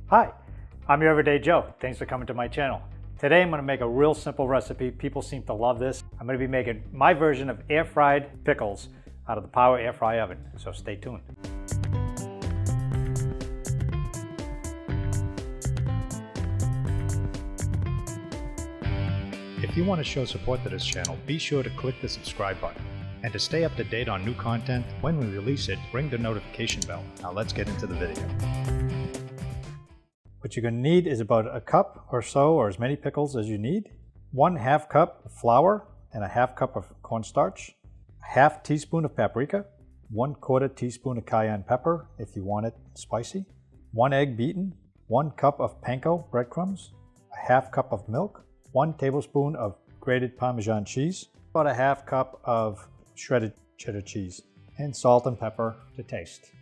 Hi, I'm your Everyday Joe. Thanks for coming to my channel. Today I'm going to make a real simple recipe. People seem to love this. I'm going to be making my version of air fried pickles out of the Power Air Fry Oven, so stay tuned. If you want to show support to this channel, be sure to click the subscribe button. And to stay up to date on new content, when we release it, ring the notification bell. Now let's get into the video. What you're going to need is about a cup or so, or as many pickles as you need, 1/2 cup of flour and a 1/2 cup of cornstarch, a 1/2 teaspoon of paprika, 1/4 teaspoon of cayenne pepper if you want it spicy, 1 egg beaten, 1 cup of panko breadcrumbs, a 1/2 cup of milk, 1 tablespoon of grated Parmesan cheese, about a 1/2 cup of shredded cheddar cheese, and salt and pepper to taste.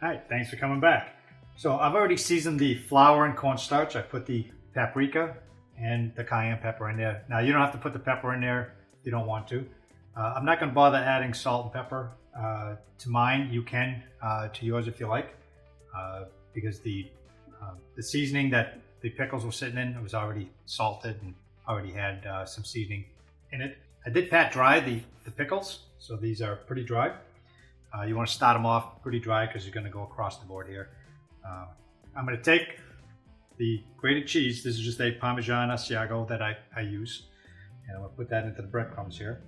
All right, thanks for coming back. So I've already seasoned the flour and cornstarch. I put the paprika and the cayenne pepper in there. Now you don't have to put the pepper in there if you don't want to. I'm not going to bother adding salt and pepper to mine. You can to yours if you like, because the seasoning that the pickles were sitting in, it was already salted and already had some seasoning in it. I did pat dry the pickles, so these are pretty dry. You want to start them off pretty dry because you're going to go across the board here. I'm going to take the grated cheese. This is just a Parmesan Asiago that I use. And I'm going to put that into the breadcrumbs here.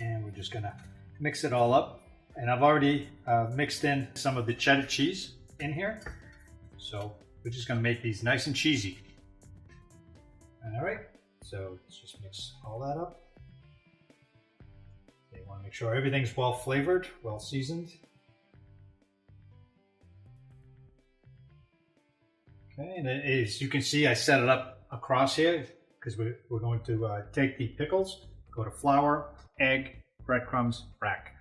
And we're just going to mix it all up. And I've already mixed in some of the cheddar cheese in here. So we're just going to make these nice and cheesy. All right, so let's just mix all that up. You want to make sure everything's well flavored, well seasoned. Okay, and as you can see, I set it up across here because we're going to take the pickles, go to flour, egg, breadcrumbs, rack.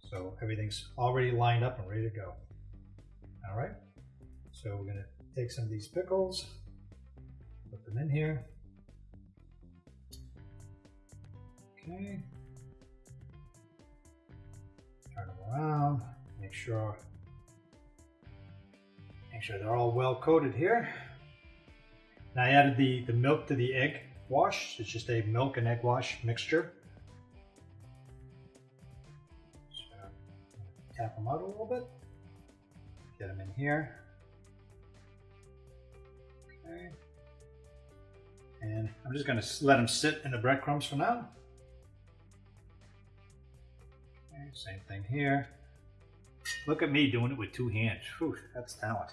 So everything's already lined up and ready to go. All right, so we're going to take some of these pickles, put them in here. Okay, turn them around, make sure they're all well coated here. Now I added the milk to the egg wash. It's just a milk and egg wash mixture. So tap them out a little bit, get them in here. Okay, and I'm just going to let them sit in the breadcrumbs for now. Okay, same thing here. Look at me doing it with 2 hands. Whew, that's talent.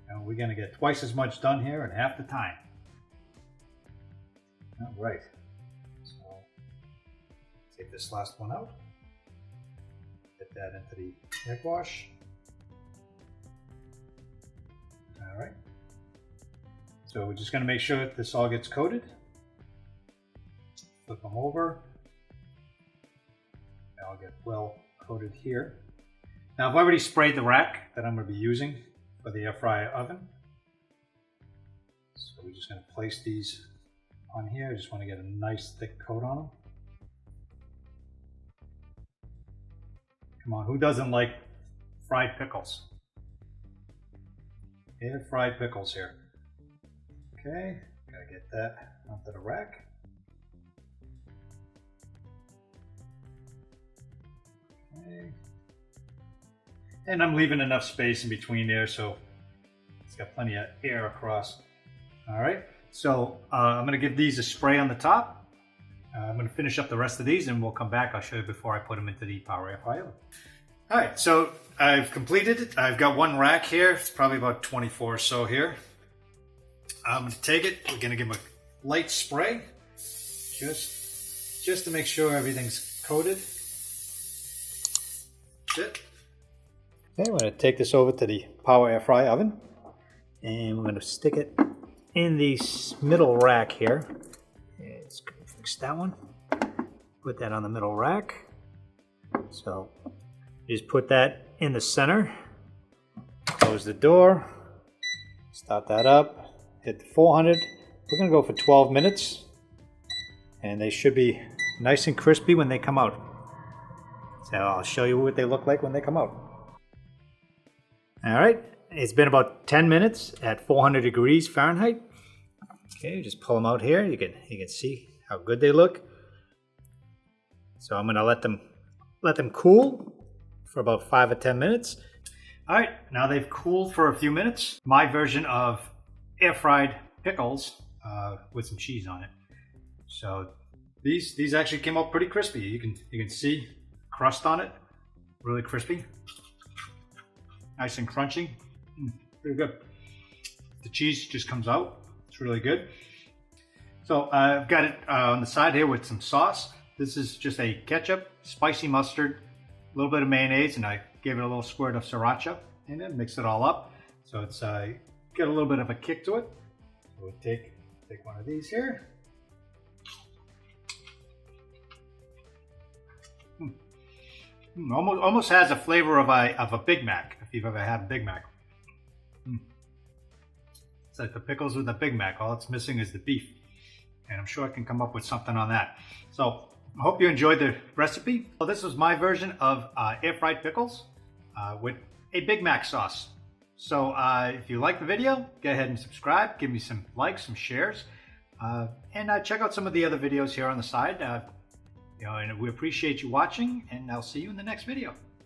And we're going to get twice as much done here in half the time. All right. So take this last one out. Get that into the egg wash. All right. So we're just going to make sure that this all gets coated. Flip them over. I'll get well coated here. Now I've already sprayed the rack that I'm going to be using for the air fryer oven. So we're just going to place these on here. I just want to get a nice thick coat on them. Come on, who doesn't like fried pickles? Air fried pickles here. Okay, gotta get that onto the rack. Okay. And I'm leaving enough space in between there so it's got plenty of air across. All right, so I'm going to give these a spray on the top. I'm going to finish up the rest of these and we'll come back. I'll show you before I put them into the Power Air Fryer oven. All right, so I've completed it. I've got one rack here. It's probably about 24 or so here. I'm going to take it. We're going to give them a light spray just to make sure everything's coated. That's it. Okay, we're going to take this over to the Power Air Fry oven and we're going to stick it in the middle rack here. Let's fix that one. Put that on the middle rack. So just put that in the center. Close the door. Start that up. Hit the 400. We're going to go for 12 minutes and they should be nice and crispy when they come out. So I'll show you what they look like when they come out. All right, it's been about 10 minutes at 400 degrees Fahrenheit. Okay, just pull them out here. You can see how good they look. So I'm gonna let them cool for about 5 or 10 minutes. All right, now they've cooled for a few minutes. My version of air fried pickles with some cheese on it. So these actually came out pretty crispy. You can see crust on it, really crispy, nice and crunchy, pretty good. The cheese just comes out. It's really good. So I've got it on the side here with some sauce. This is just a ketchup, spicy mustard, a little bit of mayonnaise, and I gave it a little squirt of sriracha in it, mix it all up. So it's got a little bit of a kick to it. So we'll take one of these here. Almost has a flavor of a Big Mac, if you've ever had a Big Mac. It's like the pickles with a Big Mac. All it's missing is the beef. And I'm sure I can come up with something on that. So I hope you enjoyed the recipe. Well, this was my version of air fried pickles with a Big Mac sauce. So if you like the video, go ahead and subscribe. Give me some likes, some shares. And check out some of the other videos here on the side. And we appreciate you watching, and I'll see you in the next video.